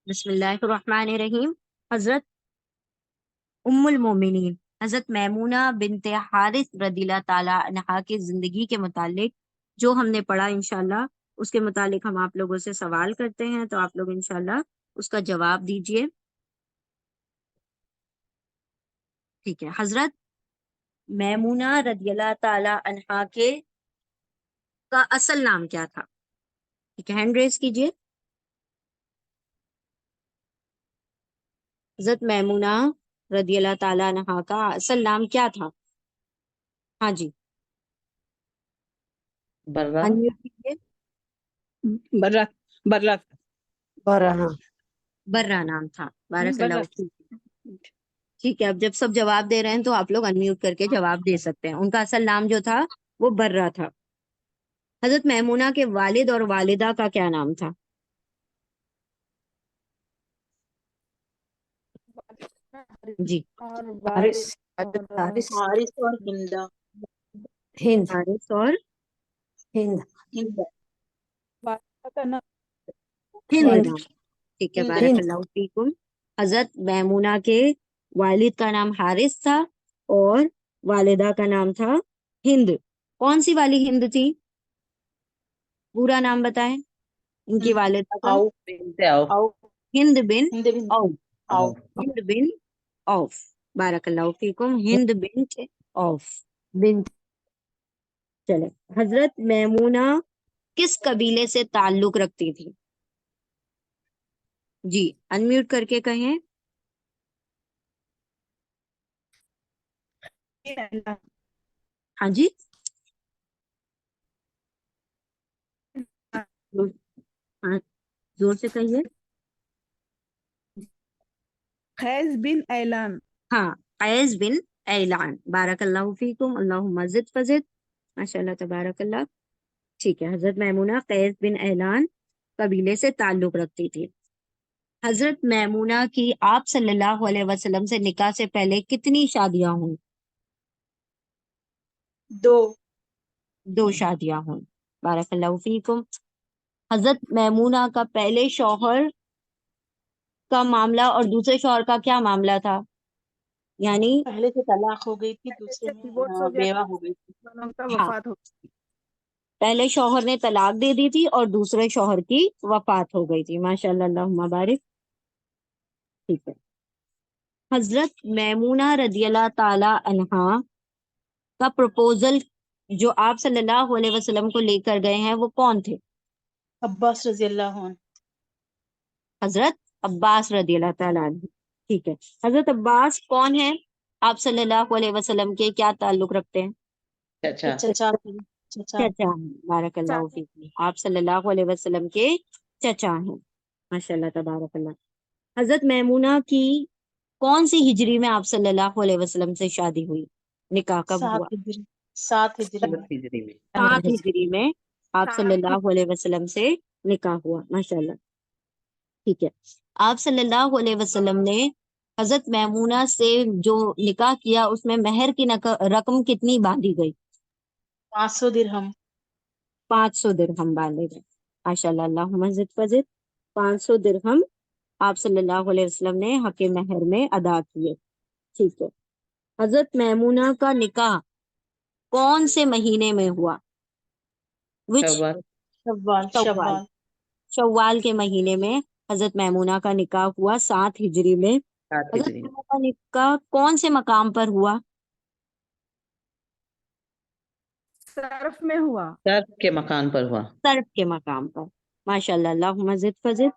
بسم اللہ الرحمن الرحیم۔ حضرت ام المومنین حضرت میمونہ بنت حارث رضی اللہ تعالی عنہا کی زندگی کے متعلق جو ہم نے پڑھا، انشاءاللہ اس کے متعلق ہم آپ لوگوں سے سوال کرتے ہیں، تو آپ لوگ انشاءاللہ اس کا جواب دیجئے۔ ٹھیک ہے، حضرت میمونہ رضی اللہ تعالی عنہا کے کا اصل نام کیا تھا؟ ٹھیک ہے، ہینڈ ریز کیجئے۔ حضرت میمونہ رضی اللہ تعالی عنہا کا اصل نام کیا تھا؟ ہاں جی، برا انمیوٹ کیجئے۔ برا برا برا ہاں برہ نام تھا، بارک برا اللہ فیک۔ ٹھیک ہے، اب جب سب جواب دے رہے ہیں تو آپ لوگ انمیوٹ کر کے جواب دے سکتے ہیں۔ ان کا اصل نام جو تھا وہ برہ تھا۔ حضرت میمونہ کے والد اور والدہ کا کیا نام تھا؟ جی، اور حارث حارث حارث اور ہندا ہند حارث اور ہند ہند کا نام ہند ہند نام۔ ٹھیک ہے، ہند بارک ہند اللہ فیکم۔ حضرت میمونہ کے والد کا نام حارث تھا اور والدہ کا نام تھا ہند۔ کون سی والی ہند تھی؟ پورا نام بتائیں ان کی والدہ کا۔ آؤ بنت عوف آؤ ہند بن ہند بن عوف۔ آؤ ہند بن عوف، بارک اللہ فیکم، ہند بنت عوف۔ بنت چلے، حضرت میمونہ کس قبیلے سے تعلق رکھتی تھی؟ جی، انمیوٹ کر کے کہیں۔ ہاں جی، ہاں، زور سے کہیے۔ خیز بن اعلان ہاں، قیس بن اعلان، بارک اللہ فیکم، اللہم زد فزد، ماشاء اللہ تبارک اللہ۔ ٹھیک ہے، حضرت میمونہ قیس بن اعلان قبیلے سے تعلق رکھتی تھی۔ حضرت میمونہ کی آپ صلی اللہ علیہ وسلم سے نکاح سے پہلے کتنی شادیاں ہوں؟ دو شادیاں ہوں، بارک اللہ فیکم۔ حضرت میمونہ کا پہلے شوہر کا معاملہ اور دوسرے شوہر کا کیا معاملہ تھا؟ یعنی پہلے سے طلاق ہو گئی تھی، دوسرے میں ڈیورس ہو گیا بیوہ ہو گئی تھی۔ ان کا ہاں، وفات ہو پہلے شوہر نے طلاق دے دی تھی اور دوسرے شوہر کی وفات ہو گئی تھی، ماشاء اللہ، اللہم بارک۔ ٹھیک ہے، حضرت میمونہ رضی اللہ تعالی عنہا کا پروپوزل جو آپ صلی اللہ علیہ وسلم کو لے کر گئے ہیں وہ کون تھے؟ عباس رضی اللہ عنہ۔ حضرت عباس رضی اللہ تعالیٰ عنہ۔ ٹھیک ہے، حضرت عباس کون ہیں؟ آپ صلی اللہ علیہ وسلم کے کیا تعلق رکھتے ہیں؟ اچھا چچا تھے، چچا چچا ہیں، بارک اللہ فیکم، آپ صلی اللہ علیہ وسلم کے چچا ہیں، ماشاء اللہ تبارک اللہ۔ حضرت میمونہ کی کون سی ہجری میں آپ صلی اللہ علیہ وسلم سے شادی ہوئی؟ نکاح کب ہوا؟ 7 ہجری میں۔ ہجری میں 7 ہجری میں آپ صلی اللہ علیہ وسلم سے نکاح ہوا، ماشاء اللہ۔ ٹھیک ہے، آپ صلی اللہ علیہ وسلم نے حضرت میمونہ سے جو نکاح کیا اس میں مہر کی رقم کتنی باندھی گئی؟ 500 درہم۔ 500 درہم باندھے گئے، ماشاء اللہ، اللہم زد فزد۔ 500 درہم آپ صلی اللہ علیہ وسلم نے حق مہر میں ادا کیے۔ ٹھیک ہے، حضرت میمونہ کا نکاح کون سے مہینے میں ہوا؟ وچ شوال شوال، شوال کے مہینے میں حضرت میمونہ کا نکاح ہوا 7 ہجری میں۔ 7 حضرت ہجری میں میمونہ کا نکاح کون سے مقام پر ہوا؟ صرف میں ہوا، صرف کے مکان پر ہوا۔ طرف کے مقام پر، ماشاء اللہ، اللہم زد فزد،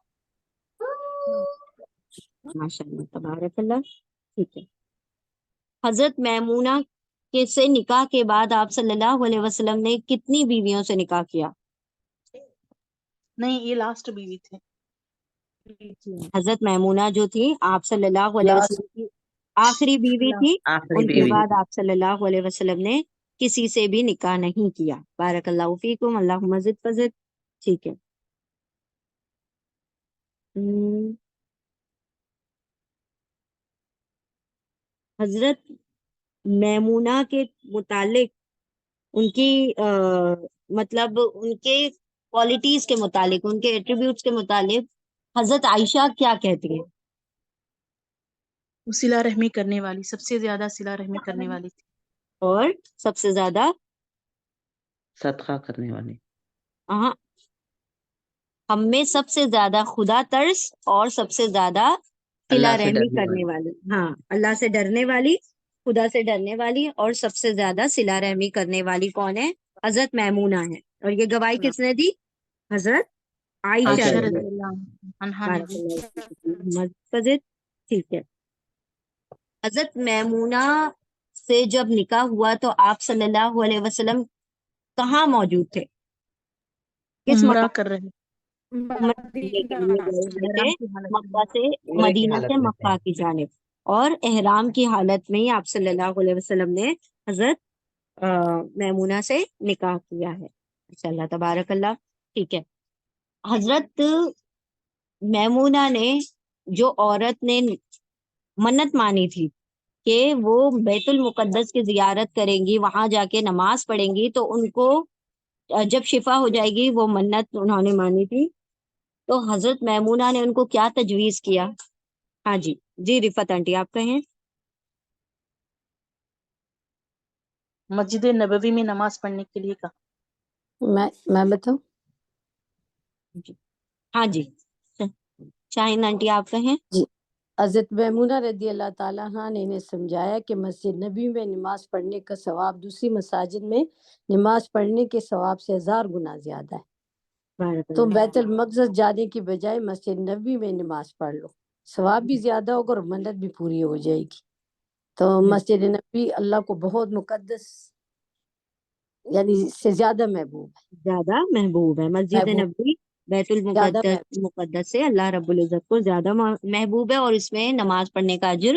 ماشاء اللہ تبارک اللہ۔ ٹھیک ہے، حضرت میمونہ کے سے نکاح کے بعد آپ صلی اللہ علیہ وسلم نے کتنی بیویوں سے نکاح کیا؟ نہیں، یہ لاسٹ بیوی تھے۔ حضرت میمونہ جو تھی آپ صلی اللہ علیہ وسلم کی آخری بیوی تھی، آخری ان کے بیوی بعد آپ صلی اللہ علیہ وسلم نے کسی سے بھی نکاح نہیں کیا، بارک اللہ فیکم، اللہم زد فزد۔ ٹھیک ہے، حضرت میمونہ کے متعلق ان کی مطلب ان کے کوالٹیز کے متعلق، ان کے ایٹریبیوٹس کے متعلق حضرت عائشہ کیا کہتی ہیں؟ وہ صلہ رحمی کرنے والی، سب سے زیادہ صلہ رحمی کرنے والی تھی. اور سب سے زیادہ صدقہ کرنے والی. ہاں، ہم میں سب سے زیادہ خدا ترس اور سب سے زیادہ صلہ اللہ سے رحمی ڈرنے کرنے والی. والی. ہاں، اللہ سے ڈرنے والی، خدا سے ڈرنے والی، اور سب سے زیادہ صلہ رحمی کرنے والی کون ہے؟ حضرت میمونہ ہے. اور یہ گواہی کس نے دی؟ حضرت عائشہ عائشہ رضی رضی اللہ اللہ عنہا نے بارک دی. اللہ فیکم. مقصد ٹھیک ہے. حضرت میمونہ سے جب نکاح ہوا تو آپ صلی اللہ علیہ وسلم کہاں موجود تھے؟ کس عمرہ مقام کر رہے، عمرہ کرنے کے لیے گئے ہوئے تھے احرام کی حالت مکہ میں. سے عمرے کی مدینہ حالت سے میں تھے. مکہ کی جانب، اور احرام کی حالت میں ہی آپ صلی اللہ علیہ وسلم نے حضرت میمونہ سے نکاح کیا ہے. ماشاء اللہ تبارک اللہ. ٹھیک ہے. حضرت میمونہ نے، جو عورت نے منت مانی تھی کہ وہ بیت المقدس کی زیارت کریں گی، وہاں جا کے نماز پڑھیں گی تو ان کو جب شفا ہو جائے گی، وہ منت انہوں نے مانی تھی، تو حضرت میمونہ نے ان کو کیا تجویز کیا؟ ہاں جی جی رفت آنٹی آپ کہیں. مسجد نبوی میں نماز پڑھنے کے لیے کہا. میں بتاؤں؟ ہاں جی شاہین آنٹی آپ کہیں. جی، حضرت میمونہ رضی اللہ تعالیٰ عنہ نے انہیں سمجھایا کہ مسجد نبی میں نماز پڑھنے کا ثواب دوسری مساجد میں نماز پڑھنے کے ثواب سے 1000 گنا زیادہ ہے. بارک تو اللہ. بیت المقدس جانے کی بجائے مسجد نبی میں نماز پڑھ لو، ثواب بھی زیادہ ہوگا اور منت بھی پوری ہو جائے گی. تو مسجد نبی اللہ کو بہت مقدس، یعنی سے زیادہ محبوب ہے. زیادہ محبوب ہے. مسجد محبوب، نبوی بیت زیادہ مقدس سے اللہ رب العزت کو زیادہ محبوب ہے، اور اس میں نماز پڑھنے کا اجر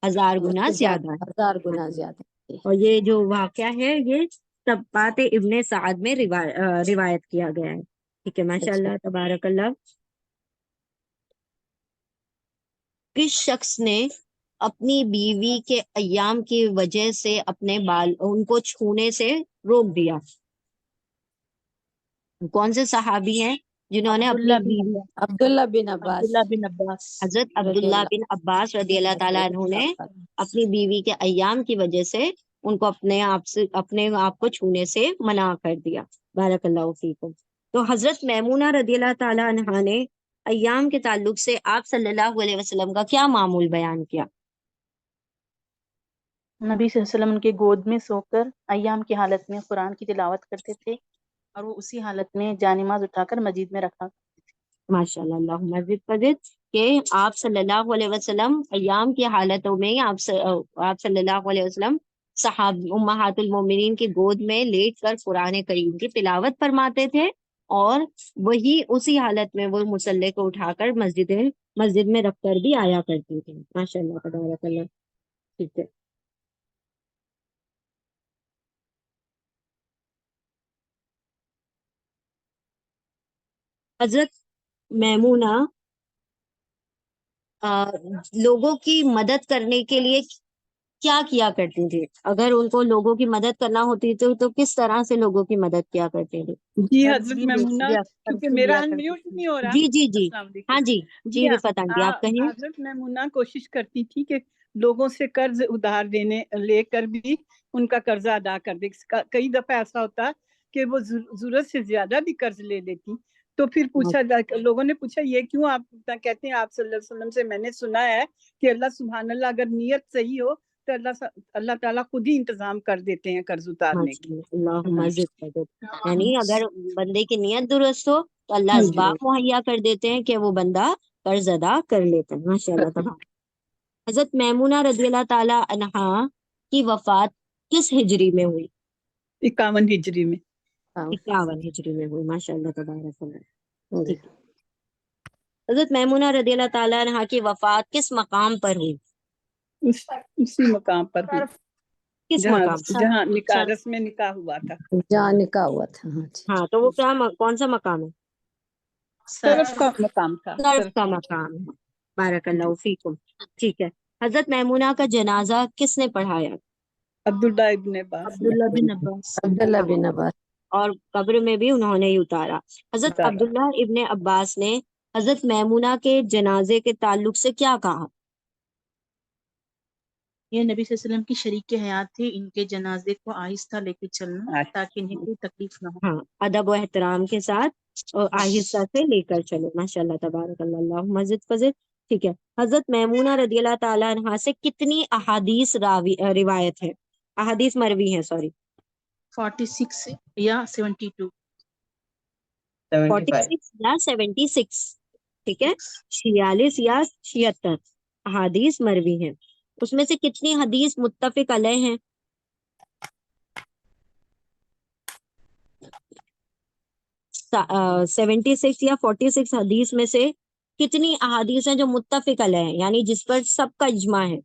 1000 گنا زیادہ ہے. 1000 گنا زیادہ ہے. اور یہ جو واقعہ ہے یہ طبقات ابن سعد میں روایت کیا گیا ہے. ٹھیک ہے. ماشاء اچھا، اللہ تبارک اللہ. کس شخص نے اپنی بیوی کے ایام کی وجہ سے اپنے بال ان کو چھونے سے روک دیا؟ کون سے صحابی ہیں جنہوں نے اپنی عبداللہ بن بیوی؟ عباس. عبداللہ بن عباس عبداللہ بن عباس. حضرت رضی عبداللہ اللہ بن عباس رضی اللہ تعالیٰ عنہ نے عنہ. اپنی بیوی کے ایام کی وجہ سے ان کو اپنے آپ کو چھونے سے منع کر دیا. بارک اللہ فیکم. تو حضرت میمونہ رضی اللہ تعالیٰ عنہ نے ایام کے تعلق سے آپ صلی اللہ علیہ وسلم کا کیا معمول بیان کیا؟ نبی صلی اللہ علیہ وسلم ان کے گود میں سو کر ایام کی حالت میں قرآن کی تلاوت کرتے تھے، اور وہ اسی حالت میں جانماز اٹھا کر مسجد میں رکھا. ماشاء اللہ. اللہ مسجد پذیر کہ آپ صلی اللہ علیہ وسلم ایام کی حالتوں میں آپ صلی اللہ علیہ وسلم صحاب امہات المومنین کی گود میں لیٹ کر قرآن کریم کی تلاوت فرماتے تھے، اور وہی اسی حالت میں وہ مصلی کو اٹھا کر مسجد میں رکھ کر بھی آیا کرتی تھی. ماشاء اللہ تبارک اللہ. ٹھیک ہے. حضرت میمونہ لوگوں کی مدد کرنے کے لیے کیا کیا کرتی تھی؟ اگر ان کو لوگوں کی مدد کرنا ہوتی تو کس طرح سے لوگوں کی مدد کیا کرتے تھے؟ جی قرض حضرت بھی میمونہ، قرض کیونکہ بھی میرا لیا کرتی انمیوٹ تھی. نہیں ہو رہا. جی جی جی. السلام علیکم. ہاں جی جی جی رفت آنٹی آپ کہیں. حضرت میمونہ کوشش کرتی تھی کہ لوگوں سے قرض ادھار لے کر بھی ان کا قرضہ ادا کر دے. کئی دفعہ ایسا ہوتا کہ وہ ضرورت سے زیادہ بھی قرض لے لیتی، تو پھر لوگوں نے پوچھا یہ کیوں آپ کہتے ہیں آپ صلی اللہ علیہ وسلم سے میں نے سنا ہے کہ اللہ سبحان اللہ اگر نیت صحیح ہو تو اللہ تعالیٰ خود ہی انتظام کر دیتے ہیں قرض اتارنے کی. اللہ مسجد پذیر یعنی اگر بندے کی نیت درست ہو تو اللہ جی. اسباب مہیا کر دیتے ہیں کہ وہ بندہ قرض ادا کر لیتا ہے. ماشاء اللہ تبارک. حضرت میمونہ رضی اللہ تعالی عنہا کی وفات کس ہجری میں ہوئی؟ 51 ہجری میں. 51 ہجری میں ہوئی. ماشاء اللہ تبارک اللہ. ٹھیک ہے. حضرت میمونہ رضی اللہ تعالی عنہا کی وفات کس مقام پر ہوئی؟ اسی مقام پر ہوئی کس مقام پر؟ جہاں نکاح رسم میں نکاح ہوا تھا. جہاں نکاح ہوا تھا. ہاں جی. ہاں تو وہ کیا کون سا مقام ہے؟ طرف کا مقام تھا. طرف کا مقام ہے. بارک اللہ فیکم. ٹھیک ہے. حضرت میمونہ کا جنازہ کس نے پڑھایا؟ عبداللہ ابن عباس. عبداللہ بن عباس. عبداللہ بن عباس. اور قبر میں بھی انہوں نے ہی اتارا. حضرت عبداللہ ابن عباس نے حضرت میمونہ کے جنازے کے تعلق سے کیا کہا؟ یہ نبی صلی اللہ علیہ وسلم کی شریک حیات تھے، ان کے جنازے کو آہستہ لے کے چلنا تاکہ انہیں کوئی تکلیف نہ ہو۔ ہاں، ادب و احترام کے ساتھ اور آہستہ سے لے کر چلو، ماشاء اللہ تبارک اللہ، اللہم زد فزد۔ ٹھیک ہے، حضرت میمونہ رضی اللہ تعالیٰ عنہا سے کتنی احادیث روایت ہے، احادیث مروی ہیں، سوری 46 یا 72؟ 46 یا 76، ٹھیک ہے، 46 یا 76 احادیث مروی ہیں، اس میں سے کتنی حدیث متفق علیہ ہیں؟ سیونٹی سکس یا 46 حدیث میں سے کتنی احادیث ہیں جو متفق علیہ ہیں، یعنی جس پر سب کا اجماع ہے؟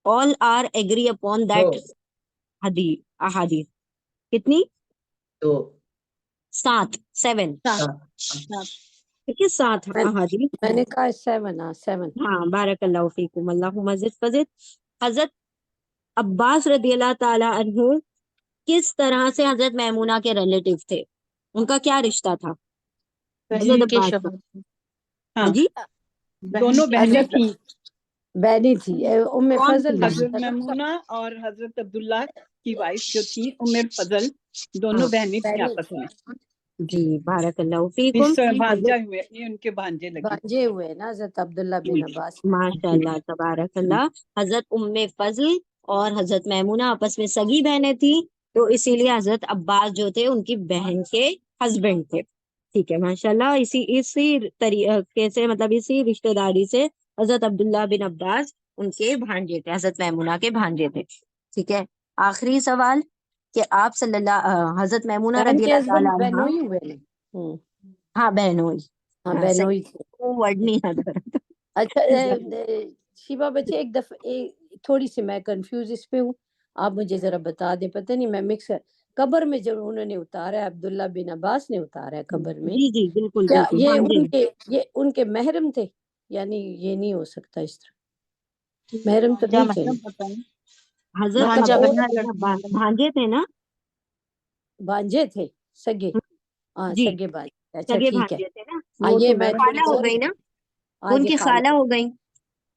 all are agree upon that حدیث احادیث کتنی؟ تو 7 ٹھیک ہے، 7 احادیث۔ میں نے کہا 7 7 ہاں، بارک اللہ فیکم، اللہم زد فزد۔ حضرت عباس رضی اللہ تعالی عنہ کس طرح سے حضرت میمونہ کے ریلیٹیو تھے، ان کا کیا رشتہ تھا؟ حضرت بہن کے عباس کا، شوہر، ہاں ہاں، جی، دونوں بہنیں حضرت تھیں، بہنی تھی ام کون فضل سی حضرت بہن میمونہ اور حضرت عبداللہ کی وائف جو تھی ام الفضل، دونوں بہنیں تھیں بہنی آپس میں، جی، بارک اللہ فیکم۔ اس حضرت بھانجا ہوئے، یہ ان کے بھانجے لگے۔ بانجے ہوئے نا حضرت عبداللہ جی بن عباس۔ ماشاء اللہ تبارک اللہ، حضرت ام فضل اور حضرت میمونہ آپس میں سگی بہنیں تھیں، تو اسی لیے حضرت عباس جو تھے ان کی بہن کے ہسبینڈ تھے، ٹھیک ہے، ماشاء اللہ، اسی طریقے سے، مطلب اسی رشتہ داری سے حضرت عبداللہ بن عباس ان کے بھانجے تھے، حضرت میمونہ کے بھانجے تھے، ٹھیک ہے۔ آخری سوال کہ آپ صلی اللہ حضرت میمونہ بہن رضی کے اللہ تعالیٰ ہسبینڈ عنہا، بہنوئی ہوئے نا۔ ہاں بہنوئی، ہاں ہاں بہنوئی صحیح، تھے۔ وہ ورڈ نہیں یاد آ رہا تھا۔ اچھا شیبہ بچے ایک دفعہ تھوڑی سی میں کنفیوز اس پہ ہوں، آپ مجھے ذرا بتا دیں، پتہ نہیں میں مکس قبر میں جب انہوں نے اتارا ہے، عبداللہ بن عباس نے اتارا ہے قبر میں، جی جی، بالکل کیا بالکل، یہ بھانجے، ان کے محرم تھے؟ یعنی یہ نہیں ہو سکتا اس طرح، محرم تو کیا نہیں تھے نا؟ محرم ہوتا ہے؟ حضرت بھانجا مطلب بہنا عبداللہ لڑکی بن محرم۔ بھانجے تھے نا، بانجے تھے، سگے، ہاں جی، سگے بانجے، اچھا سگے ٹھیک ہے۔ بھانجے تھے نا، ہاں وہ یہ تو میں تھوڑی خالہ ہو تھوڑی، گئی نا، ہاں ان جی کی خالہ ہو گئی،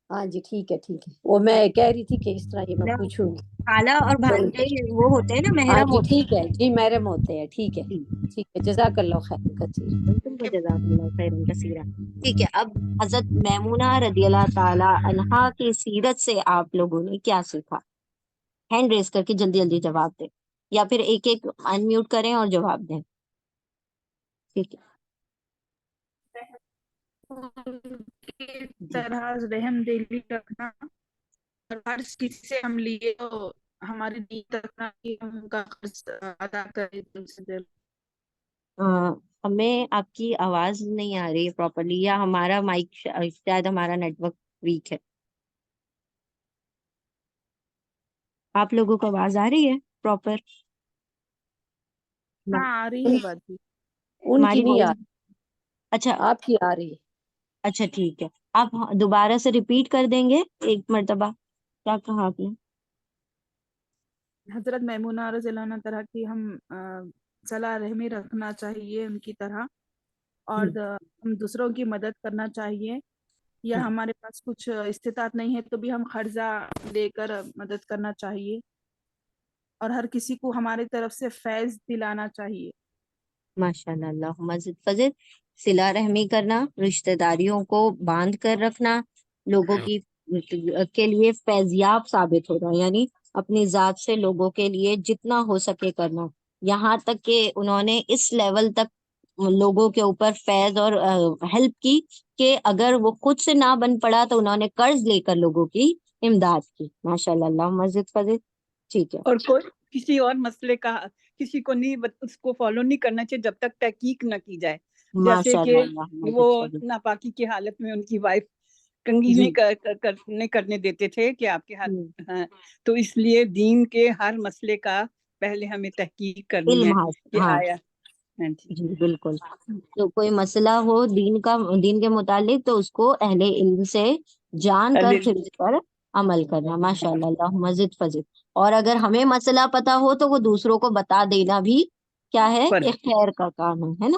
ہاں جی ٹھیک ہے ٹھیک ہے، وہ میں کہہ رہی تھی کہ اس طرح یہ میں پوچھوں گی۔ خالہ اور تو بھانجے وہ ہوتے ہیں نا، ہاں محرم جی ہوتے ٹھیک ہے جی، محرم ہوتے ہیں، ٹھیک ہے ہیں، جی، ٹھیک ہے، جزاک اللہ خیر کثیر۔ بالکل، جزاک اللہ خیرا کثیرا۔ ٹھیک ہے، اب حضرت میمونہ رضی اللہ تعالی عنہا کی سیرت سے آپ لوگوں نے کیا سیکھا؟ ہینڈ ریز کر کے جلدی جلدی جواب دیں، یا پھر ایک ایک انمیوٹ کریں اور جواب دیں، ٹھیک ہے۔ کی جی، طرح رحم دلی رکھنا، اور ہر کسی سے ہم لیے تو ہماری نیت رکھنا کہ ہم ان کا قرض ادا کریں دل سے دل۔ ہمیں آپ کی آواز نہیں آ رہی ہے پراپرلی، یا ہمارا مائک شاید ہمارا نیٹ ورک ویک ہے، آپ لوگوں کو آواز آ رہی ہے پراپر؟ ہاں آ رہی ہے بات بھی۔ ان کی ہماری نہیں آ وائس، رہی، اچھا آپ کی آ رہی ہے۔ اچھا ٹھیک ہے، آپ دوبارہ سے ریپیٹ کر دیں گے ایک مرتبہ، کیا کہا آپ نے؟ حضرت میمونہ رضی اللہ عنہ طرح کی ہم صلہ رحمی رکھنا چاہیے ان کی طرح، اور ہم دوسروں کی مدد کرنا چاہیے، یا ہمارے پاس کچھ استطاعت نہیں ہے تو بھی ہم قرضہ لے کر مدد کرنا چاہیے، اور ہر کسی کو ہماری طرف سے فیض دلانا چاہیے۔ ماشاء اللہ، اللہم زد فزد۔ صلہ رحمی کرنا، رشتہ داریوں کو باندھ کر رکھنا، لوگوں کی کے لیے فیضیاب ثابت ہونا، یعنی اپنی ذات سے لوگوں کے لیے جتنا ہو سکے کرنا، یہاں تک کہ انہوں نے اس لیول تک لوگوں کے اوپر فیض اور ہیلپ کی کہ اگر وہ خود سے نہ بن پڑا تو انہوں نے قرض لے کر لوگوں کی امداد کی، ماشاء اللہ، اللہم زد فزد، ٹھیک ہے، اور کوئی کسی اور مسئلے کا کسی کو نہیں اس کو فالو نہیں کرنا چاہیے جب تک تحقیق نہ کی جائے، جیسے ماشاء کہ اللہ، اللہم وہ زد فزد، ناپاکی کی حالت میں ان کی وائف کنگھی جی، نہیں کرنے دیتے تھے کہ آپ کے ہاتھ، ہاں، تو اس لیے دین کے ہر مسئلے کا پہلے ہمیں تحقیق کرنی علم ہے حاصل، کہ ہاں آیا، ہاں جی، جی بالکل، تو کوئی مسئلہ ہو دین کے متعلق تو اس کو اہل علم سے جان کر پھر اس پر عمل کرنا، ماشاء اللہ، اللہم زد فزد۔ اور اگر ہمیں مسئلہ پتا ہو تو وہ دوسروں کو بتا دینا بھی کیا ہے، فرض، ایک خیر کا کام ہے نا،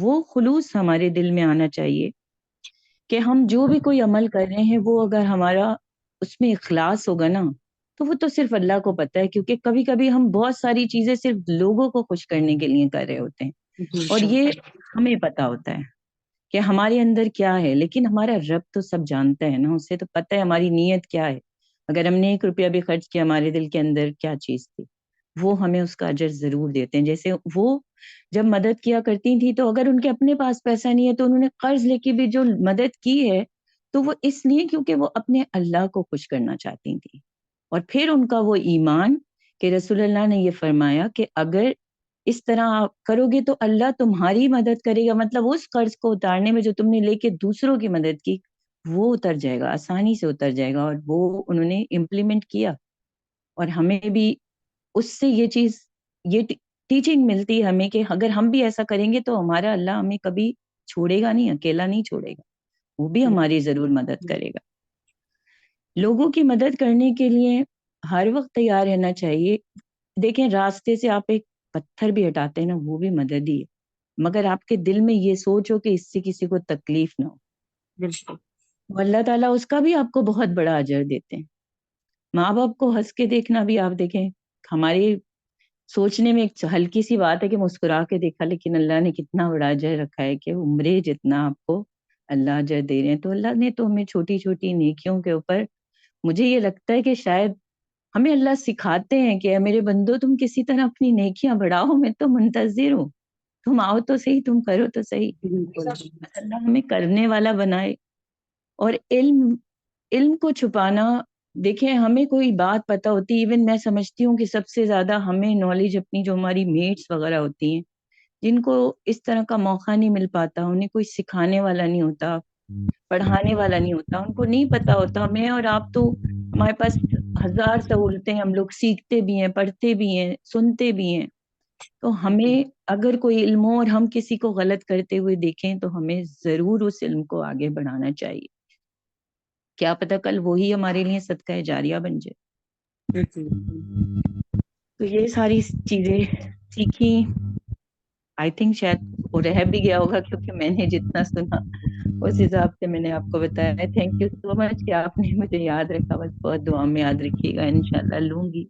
وہ خلوص ہمارے دل میں آنا چاہیے کہ ہم جو بھی کوئی عمل کر رہے ہیں وہ اگر ہمارا اس میں اخلاص ہوگا نا تو وہ تو صرف اللہ کو پتہ ہے، کیونکہ کبھی کبھی ہم بہت ساری چیزیں صرف لوگوں کو خوش کرنے کے لیے کر رہے ہوتے ہیں، جی اور یہ ہمیں پتہ ہوتا ہے کہ ہمارے اندر کیا ہے، لیکن ہمارا رب تو سب جانتا ہے نا، اسے تو پتہ ہے ہماری نیت کیا ہے۔ اگر ہم نے 1 روپیہ بھی خرچ کیا، ہمارے دل کے اندر کیا چیز تھی، وہ ہمیں اس کا اجر ضرور دیتے ہیں۔ جیسے وہ جب مدد کیا کرتی تھی تو اگر ان کے اپنے پاس پیسہ نہیں ہے تو انہوں نے قرض لے کے بھی جو مدد کی ہے تو وہ اس لیے کیونکہ وہ اپنے اللہ کو خوش کرنا چاہتی تھی، اور پھر ان کا وہ ایمان کہ رسول اللہ نے یہ فرمایا کہ اگر اس طرح آپ کرو گے تو اللہ تمہاری مدد کرے گا، مطلب اس قرض کو اتارنے میں جو تم نے لے کے دوسروں کی مدد کی وہ اتر جائے گا، آسانی سے اتر جائے گا، اور وہ انہوں نے امپلیمنٹ کیا۔ اور ہمیں بھی اس سے یہ چیز، یہ ٹیچنگ ملتی ہے ہمیں کہ اگر ہم بھی ایسا کریں گے تو ہمارا اللہ ہمیں کبھی چھوڑے گا نہیں، اکیلا نہیں چھوڑے گا، وہ بھی ہماری ضرور مدد کرے گا۔ لوگوں کی مدد کرنے کے لیے ہر وقت تیار رہنا چاہیے۔ دیکھیں راستے سے آپ ایک پتھر بھی ہٹاتے ہیں نا، وہ بھی مدد ہی ہے، مگر آپ کے دل میں یہ سوچ ہو کہ اس سے کسی کو تکلیف نہ ہو، بالکل وہ اللہ تعالیٰ اس کا بھی آپ کو بہت بڑا اجر دیتے ہیں۔ ماں باپ کو ہنس کے دیکھنا بھی آپ دیکھیں، ہماری سوچنے میں ایک ہلکی سی بات ہے کہ مسکرا کے دیکھا، لیکن اللہ نے کتنا بڑا اجر رکھا ہے کہ عمرے جتنا آپ کو اللہ اجر دے رہے ہیں۔ تو اللہ نے تو ہمیں چھوٹی چھوٹی نیکیوں کے اوپر، مجھے یہ لگتا ہے کہ شاید ہمیں اللہ سکھاتے ہیں کہ اے میرے بندو تم کسی طرح اپنی نیکیاں بڑھاؤ، میں تو منتظر ہوں، تم آؤ تو صحیح، تم کرو تو صحیح۔ بالکل بس اللہ ہمیں کرنے والا بنائے۔ اور علم کو چھپانا، دیکھیں ہمیں کوئی بات پتہ ہوتی، ایون میں سمجھتی ہوں کہ سب سے زیادہ ہمیں نالج اپنی جو ہماری میٹس وغیرہ ہوتی ہیں جن کو اس طرح کا موقع نہیں مل پاتا، انہیں کوئی سکھانے والا نہیں ہوتا، پڑھانے والا نہیں ہوتا، ان کو نہیں پتا ہوتا۔ میں اور آپ تو ہمارے پاس ہزار سہولتیں، ہم لوگ سیکھتے بھی ہیں، پڑھتے بھی ہیں، سنتے بھی ہیں، تو ہمیں اگر کوئی علم ہو اور ہم کسی کو غلط کرتے ہوئے دیکھیں تو ہمیں ضرور اس علم کو آگے بڑھانا چاہیے، کیا پتہ کل وہی ہمارے لیے صدقہ جاریہ بن جائے۔ تو یہ ساری چیزیں سیکھی، آئی تھنک شاید وہ رہ بھی گیا ہوگا کیونکہ میں نے جتنا سنا اس حساب سے میں نے آپ کو بتایا۔ تھینک یو سو مچ کہ آپ نے مجھے یاد رکھا، بس بہت دعا میں یاد رکھیے گا، انشاءاللہ لوں گی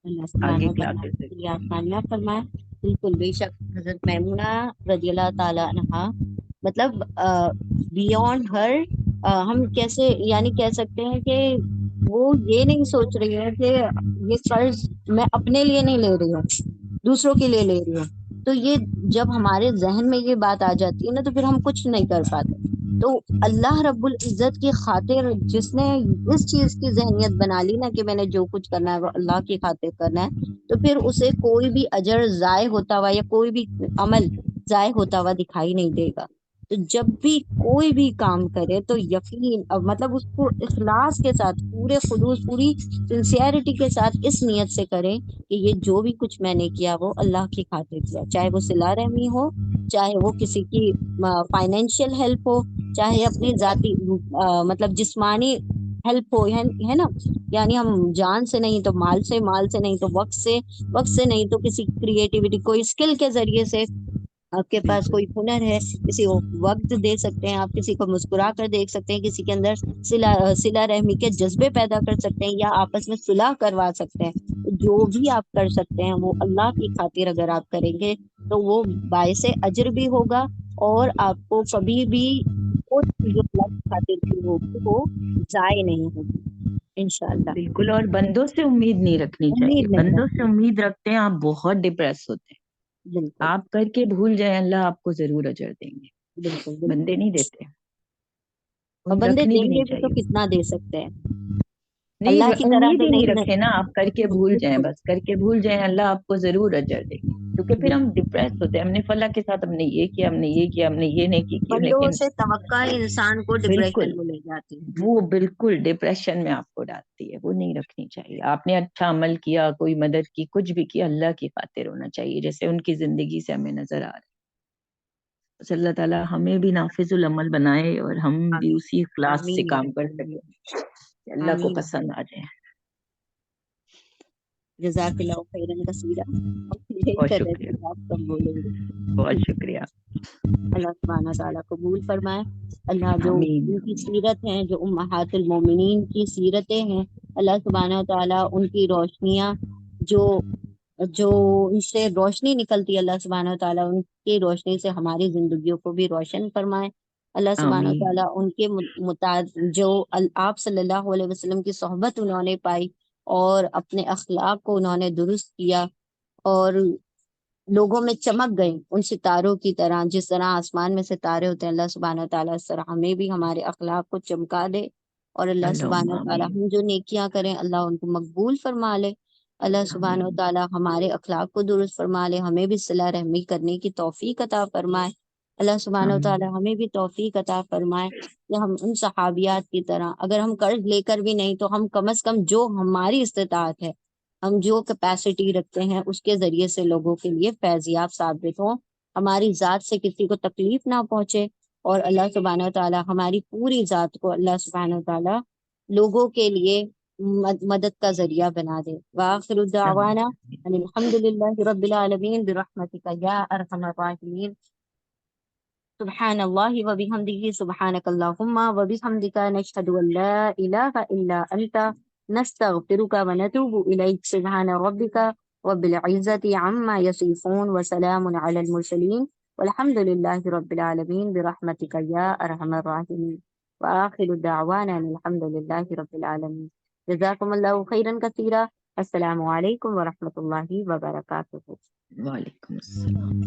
اللہ آگے سبحانہ وتعالیٰ کلاسز۔ کے لیے آسانیاں فرمائے۔ بالکل بے شک حضرت میمونہ رضی اللہ تعالیٰ عنہا، مطلب بیونڈ ہر، ہم کیسے یعنی کہہ سکتے ہیں کہ وہ یہ نہیں سوچ رہی ہے کہ یہ قرض میں اپنے لیے نہیں لے رہی ہوں، دوسروں کے لیے لے رہی ہوں۔ تو یہ جب ہمارے ذہن میں یہ بات آ جاتی ہے نا تو پھر ہم کچھ نہیں کر پاتے۔ تو اللہ رب العزت کی خاطر جس نے اس چیز کی ذہنیت بنا لی نا کہ میں نے جو کچھ کرنا ہے وہ اللہ کی خاطر کرنا ہے، تو پھر اسے کوئی بھی اجر ضائع ہوتا ہوا یا کوئی بھی عمل ضائع ہوتا ہوا دکھائی نہیں دے گا۔ تو جب بھی کوئی بھی کام کرے تو یقین مطلب اس کو اخلاص کے ساتھ، پورے خلوص، پوری سنسیئرٹی کے ساتھ اس نیت سے کرے کہ یہ جو بھی کچھ میں نے کیا وہ اللہ کی خاطر کیا، چاہے وہ صلہ رحمی ہو، چاہے وہ کسی کی فائنینشیل ہیلپ ہو، چاہے اپنی ذاتی مطلب جسمانی ہیلپ ہو، ہے نا، یعنی ہم جان سے نہیں تو مال سے، مال سے نہیں تو وقت سے، وقت سے نہیں تو کسی کریٹیوٹی، کوئی اسکل کے ذریعے سے، آپ کے پاس کوئی ہنر ہے کسی کو وقت دے سکتے ہیں، آپ کسی کو مسکرا کر دیکھ سکتے ہیں، کسی کے اندر صلہ رحمی کے جذبے پیدا کر سکتے ہیں، یا آپس میں صلح کروا سکتے ہیں۔ جو بھی آپ کر سکتے ہیں وہ اللہ کی خاطر اگر آپ کریں گے تو وہ باعث اجر بھی ہوگا، اور آپ کو کبھی بھی وہ چیز جو اللہ کی خاطر کی ہوگی وہ ضائع نہیں ہوگی انشاءاللہ۔ بالکل، اور بندوں سے امید نہیں رکھنی چاہیے، امید نہیں بندوں سے رکھنی، امید رکھتے ہیں آپ بہت ڈپریس ہوتے ہیں۔ بالکل آپ کر کے بھول جائیں، اللہ آپ کو ضرور اجر دیں گے، بالکل بالکل۔ بندے نہیں دیتے، اور امید بندے رکھنی دیں بھی نہیں گے بھی تو چاہیے۔ کتنا دے سکتے ہیں، نہیں، اللہ کی طرح امید تو ہی نہیں نہیں رکھے نا آپ، کر کے بھول جائیں، بالکل بس کر کے بھول جائیں، اللہ آپ کو ضرور اجر دے گے، کیونکہ پھر ہم ڈپریس ہوتے ہیں، ہم نے فلاں کے ساتھ ہم نے یہ کیا، ہم نے یہ کیا، ہم نے یہ نہیں کی، بندوں لیکن سے توقع انسان کو بالکل ڈپریشن میں لے جاتی ہے۔ وہ بالکل ڈپریشن میں آپ کو ڈالتی ہے، وہ نہیں رکھنی چاہیے۔ آپ نے اچھا عمل کیا، کوئی مدد کی، کچھ بھی کیا، اللہ کی خاطر ہونا چاہیے، جیسے ان کی زندگی سے ہمیں نظر آ رہا ہے۔ بس اللہ تعالیٰ ہمیں بھی نافذ العمل بنائے اور ہم بھی اسی اخلاص سے آمین یا کام رب کر العالمین، سکیں کہ اللہ کو آمین۔ پسند آ جائے۔ جزاک اللہ خیرن کثیرا. یہی بہت کر رہے شکریہ، تھے، آپ کب بولیں گے. بہت شکریہ. اللہ سبحانہ تعالیٰ قبول فرمائے. اللہ جو آمین. ان کی سیرت ہیں، جو امہات المومنین کی سیرتیں ہیں، اللہ سبحانہ تعالیٰ ان کی روشنیاں جو جو ان سے روشنی نکلتی ہے، اللہ سبحانہ تعالیٰ ان کی روشنی سے ہماری زندگیوں کو بھی روشن فرمائے. اللہ سبحانہ آمین. تعالیٰ ان کے جو آپ صلی اللہ علیہ وسلم کی صحبت انہوں نے پائی اور اپنے اخلاق کو انہوں نے درست کیا اور لوگوں میں چمک گئے ان ستاروں کی طرح، جس طرح آسمان میں ستارے ہوتے ہیں. اللہ سبحانہ تعالیٰ اس طرح ہمیں بھی ہمارے اخلاق کو چمکا دے، اور اللہ اللہم سبحانہ تعالیٰ آمین. ہم جو نیکیاں کریں اللہ ان کو مقبول فرما لے. اللہ سبحانہ آمین. تعالیٰ ہمارے اخلاق کو درست فرما لے، ہمیں بھی صلہ رحمی کرنے کی توفیق عطا فرمائے. اللہ سبحانہ تعالیٰ آمین. ہمیں بھی توفیق عطا فرمائے کہ ہم ان صحابیات کی طرح، اگر ہم قرض لے کر بھی نہیں تو ہم کم از کم جو ہماری استطاعت ہے، ہم جو کیپیسٹی رکھتے ہیں، اس کے ذریعے سے لوگوں کے لیے فیضیاب ثابت ہوں، ہماری ذات سے کسی کو تکلیف نہ پہنچے، اور اللہ سبحانہ تعالیٰ ہماری پوری ذات کو اللہ سبحانہ تعالیٰ لوگوں کے لیے مدد کا ذریعہ بنا دے. وآخر الدعوانا ان الحمد للہ رب العالمین برحمتک یا ارحم الراحمین. سبحان اللہ وبحمدہ سبحانک اللہم وبحمدک نشہد ان لا الہ الا انت نستغفرک ونتوب الیک. سبحان ربک رب العزت عما یصفون وسلام علی المرسلین والحمد للہ رب العالمین برحمتک یا ارحم الراحمین. وآخر دعوانا ان الحمد للہ رب العالمین. جزاکم اللہ خیرا کثیرا. السلام علیکم ورحمۃ اللہ وبرکاتہ. وعلیکم السلام.